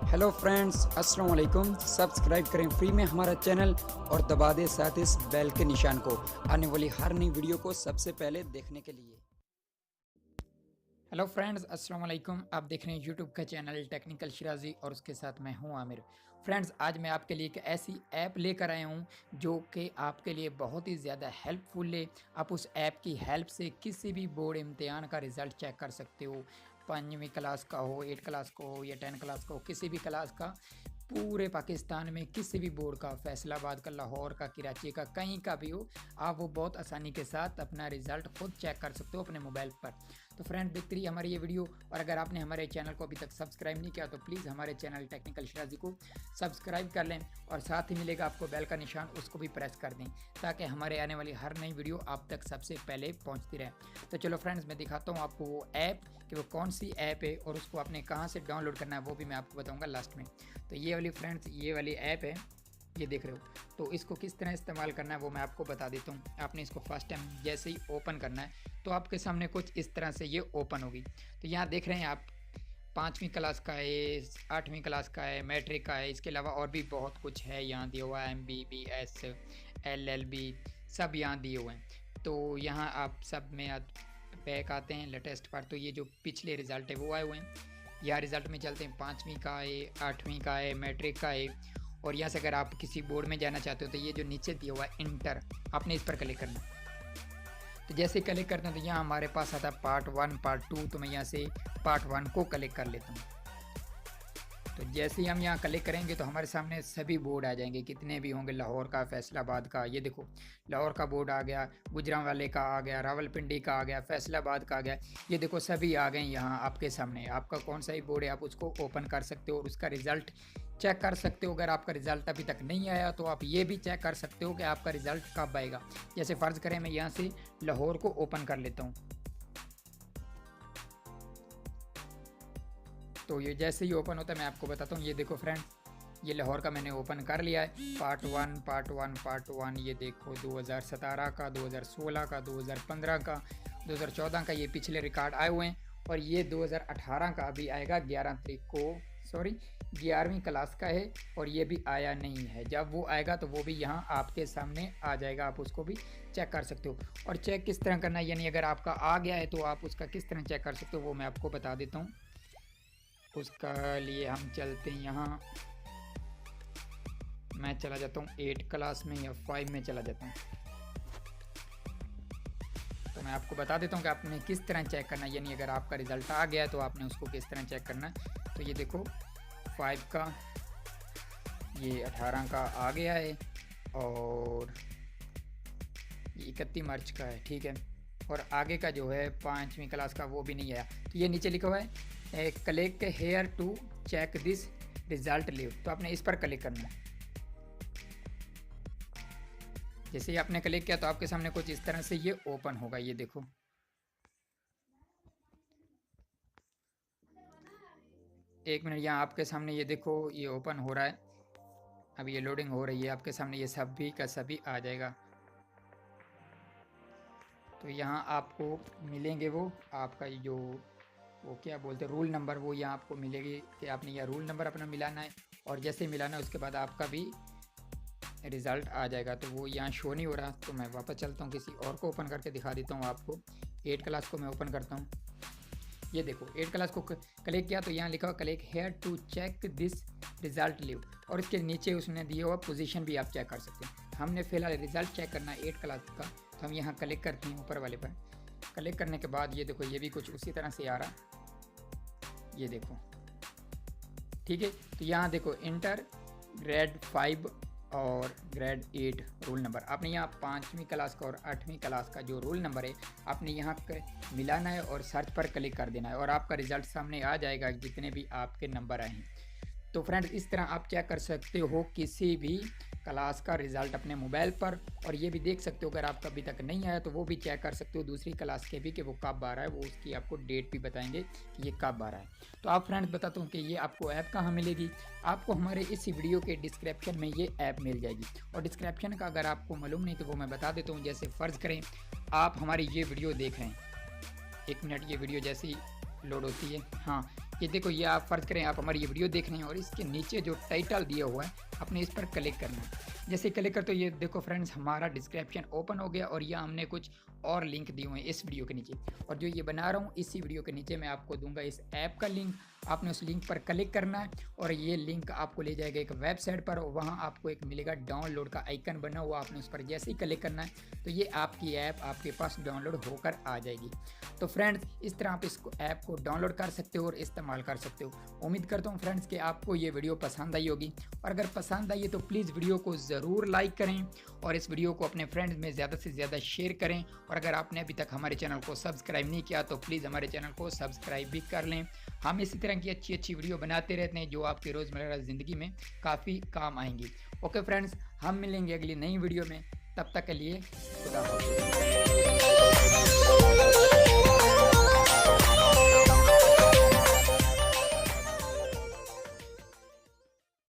Hello friends, अस्सलाम वालेकुम। Subscribe करें फ्री में हमारा चैनल और दबा दें साथ इस बेल के निशान को आने वाली हर नई वीडियो को सबसे पहले देखने के लिए। हेलो फ्रेंड्स, अस्सलाम वालेकुम। आप देख रहे हैं यूट्यूब का चैनल टेक्निकल शिराजी और उसके साथ मैं हूं आमिर। फ्रेंड्स, आज मैं आपके लिए एक ऐसी ऐप लेकर आया हूं जो कि आपके लिए बहुत ही ज़्यादा हेल्पफुल है। आप उस ऐप की हेल्प से किसी भी बोर्ड इम्तिहान का रिज़ल्ट चेक कर सकते हो। 5वीं क्लास का हो, 8 क्लास का हो या 10 क्लास का हो, किसी भी क्लास का, पूरे पाकिस्तान में किसी भी बोर्ड का, फैसलाबाद का, लाहौर का, कराची का, कहीं का भी हो, आप वो बहुत आसानी के साथ अपना रिज़ल्ट खुद चेक कर सकते हो अपने मोबाइल पर। तो फ्रेंड, देखते रहिए हमारी ये वीडियो, और अगर आपने हमारे चैनल को अभी तक सब्सक्राइब नहीं किया तो प्लीज़ हमारे चैनल टेक्निकल शिराजी को सब्सक्राइब कर लें और साथ ही मिलेगा आपको बेल का निशान, उसको भी प्रेस कर दें ताकि हमारे आने वाली हर नई वीडियो आप तक सबसे पहले पहुंचती रहे। तो चलो फ्रेंड्स, मैं दिखाता हूँ आपको वो ऐप कि वो कौन सी ऐप है और उसको आपने कहाँ से डाउनलोड करना है, वो भी मैं आपको बताऊँगा लास्ट में। तो ये वाली फ्रेंड्स, ये वाली ऐप है, ये देख रहे हो। तो इसको किस तरह इस्तेमाल करना है वो मैं आपको बता देता हूँ। आपने इसको फर्स्ट टाइम जैसे ही ओपन करना है तो आपके सामने कुछ इस तरह से ये ओपन होगी। तो यहाँ देख रहे हैं आप, 5वीं क्लास का है, 8वीं क्लास का है, मैट्रिक का है, इसके अलावा और भी बहुत कुछ है यहाँ दिया हुआ है, MBBS, LLB सब यहाँ दिए हुए हैं। तो यहाँ आप सब में बैक आते हैं लेटेस्ट पर, तो ये जो पिछले रिज़ल्ट है वो आए हुए हैं। यहाँ रिज़ल्ट में चलते हैं, 5वीं का है, 8वीं का है, मैट्रिक का है। और यहाँ से अगर आप किसी बोर्ड में जाना चाहते हो तो ये जो नीचे दिया हुआ है इंटर, आपने इस पर क्लिक करना। तो जैसे क्लिक करते हैं तो यहाँ हमारे पास आता है पार्ट 1, पार्ट 2। तो मैं यहाँ से पार्ट 1 को क्लिक कर लेता हूँ। तो जैसे ही हम यहाँ क्लिक करेंगे तो हमारे सामने सभी बोर्ड आ जाएंगे, कितने भी होंगे, लाहौर का, फैसलाबाद का, ये देखो लाहौर का बोर्ड आ गया, गुजरांवाले का आ गया, रावलपिंडी का आ गया, फैसलाबाद का आ गया, ये देखो सभी आ गए यहाँ आपके सामने। आपका कौन सा ही बोर्ड है आप उसको ओपन कर सकते हो और उसका रिज़ल्ट चेक कर सकते हो। अगर आपका रिज़ल्ट अभी तक नहीं आया तो आप ये भी चेक कर सकते हो कि आपका रिज़ल्ट कब आएगा। जैसे फ़र्ज़ करें मैं यहाँ से लाहौर को ओपन कर लेता हूँ, तो ये जैसे ही ओपन होता है मैं आपको बताता हूँ। ये देखो फ्रेंड, ये लाहौर का मैंने ओपन कर लिया है। पार्ट 1, पार्ट 1, पार्ट 1, ये देखो 2017 का, 2016 का, 2015 का, 2014 का, ये पिछले रिकॉर्ड आए हुए हैं। और ये 2018 का अभी आएगा 11 तारीख को, सॉरी 11वीं क्लास का है, और ये भी आया नहीं है। जब वो आएगा तो वो भी यहाँ आपके सामने आ जाएगा, आप उसको भी चेक कर सकते हो। और चेक किस तरह करना है, यानी अगर आपका आ गया है तो आप उसका किस तरह चेक कर सकते हो वो मैं आपको बता देता हूँ। उसका लिए हम चलते हैं, यहाँ मैं चला जाता हूँ 8 क्लास में या 5 में चला जाता हूँ। तो मैं आपको बता देता हूँ कि आपने किस तरह चेक करना है, यानी अगर आपका रिज़ल्ट आ गया है तो आपने उसको किस तरह चेक करना है। तो ये देखो 5 का, ये 18 का आ गया है, और ये 31 मार्च का है, ठीक है। और आगे का जो है 5वीं क्लास का वो भी नहीं आया। तो ये नीचे लिखा हुआ है click here to check this result live, तो आपने इस पर क्लिक करना है। जैसे ही आपने क्लिक किया तो आपके सामने कुछ इस तरह से ये ओपन होगा, ये देखो। एक मिनट, यहाँ आपके सामने ये देखो ये ओपन हो रहा है, अभी ये लोडिंग हो रही है। आपके सामने ये सभी का सभी आ जाएगा। तो यहाँ आपको मिलेंगे वो आपका जो वो क्या बोलते हैं रूल नंबर, वो यहाँ आपको मिलेगी कि आपने यह रूल नंबर अपना मिलाना है। और जैसे ही मिलाना है उसके बाद आपका भी रिज़ल्ट आ जाएगा। तो वो यहाँ शो नहीं हो रहा, तो मैं वापस चलता हूँ, किसी और को ओपन करके दिखा देता हूँ आपको। 8 क्लास को मैं ओपन करता हूँ, ये देखो 8 क्लास को क्लिक किया तो यहाँ लिखा हुआ click here to check this result live, और इसके नीचे उसने दिया हुआ पोजीशन भी आप चेक कर सकते हैं। हमने फिलहाल रिज़ल्ट चेक करना है 8 क्लास का, तो हम यहाँ क्लिक करते हैं ऊपर वाले पर। क्लिक करने के बाद ये देखो ये भी कुछ उसी तरह से आ रहा, ये देखो, ठीक है। तो यहाँ देखो इंटर ग्रेड 5 और ग्रेड 8 रोल नंबर, आपने यहाँ 5वीं क्लास का और 8वीं क्लास का जो रोल नंबर है आपने यहाँ मिलाना है और सर्च पर क्लिक कर देना है, और आपका रिज़ल्ट सामने आ जाएगा जितने भी आपके नंबर आए हैं। तो फ्रेंड्स, इस तरह आप चेक कर सकते हो किसी भी क्लास का रिज़ल्ट अपने मोबाइल पर। और ये भी देख सकते हो अगर आपका अभी तक नहीं आया तो वो भी चेक कर सकते हो दूसरी क्लास के भी, कि वो कब आ रहा है, वो उसकी आपको डेट भी बताएंगे कि ये कब आ रहा है। तो आप फ्रेंड्स, बताता हूँ कि ये आपको ऐप कहाँ मिलेगी। आपको हमारे इस वीडियो के डिस्क्रिप्शन में ये ऐप मिल जाएगी, और डिस्क्रिप्शन का अगर आपको मालूम नहीं तो वो मैं बता देता हूँ। जैसे फ़र्ज़ करें आप हमारी ये वीडियो देख रहे हैं, 1 मिनट, ये वीडियो जैसी लोड होती है, हाँ ये देखो, ये आप फ़र्ज़ करें आप हमारी ये वीडियो देख रहे हैं और इसके नीचे जो टाइटल दिया हुआ है आपने इस पर क्लिक करना है। जैसे क्लिक करते हो ये देखो फ्रेंड्स, हमारा डिस्क्रिप्शन ओपन हो गया और ये हमने कुछ और लिंक दिए हुए हैं इस वीडियो के नीचे। और जो ये बना रहा हूँ इसी वीडियो के नीचे मैं आपको दूंगा इस ऐप का लिंक। आपने उस लिंक पर क्लिक करना है और ये लिंक आपको ले जाएगा एक वेबसाइट पर, और वहाँ आपको एक मिलेगा डाउनलोड का आइकन बना हुआ। आपने उस पर जैसे ही क्लिक करना है तो ये आपकी ऐप आपके पास डाउनलोड होकर आ जाएगी। तो फ्रेंड्स, इस तरह आप इसको ऐप को डाउनलोड कर सकते हो और इस्तेमाल कर सकते हो। उम्मीद करता हूँ फ्रेंड्स कि आपको ये वीडियो पसंद आई होगी, और अगर पसंद आई है तो प्लीज़ वीडियो को ज़रूर लाइक करें और इस वीडियो को अपने फ्रेंड्स में ज़्यादा से ज़्यादा शेयर करें। और अगर आपने अभी तक हमारे चैनल को सब्सक्राइब नहीं किया तो प्लीज़ हमारे चैनल को सब्सक्राइब भी कर लें। हम इसी तरह की अच्छी अच्छी वीडियो बनाते रहते हैं जो आपकी रोज़मर्रा ज़िंदगी में काफ़ी काम आएंगी। ओके फ्रेंड्स, हम मिलेंगे अगली नई वीडियो में, तब तक के लिए खुदा हाफ़िज़।